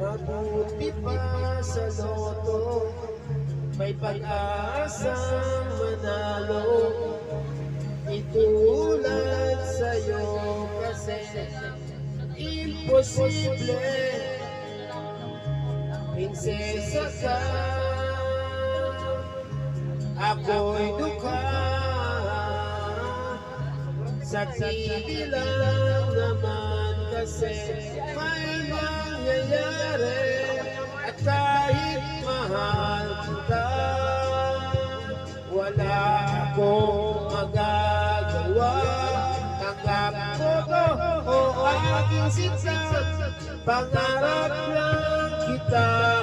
Mabuti pa sa loto, may pag-asang manalo. Itulad sa'yo kasi imposible. Prinsesa ka, ako'y dukha. Sa TV lang naman kasi may nangyayari. At kahit mahal kita, wala akong magagawa. Tanggap ko to o aking sinsa, pangarap lang kita.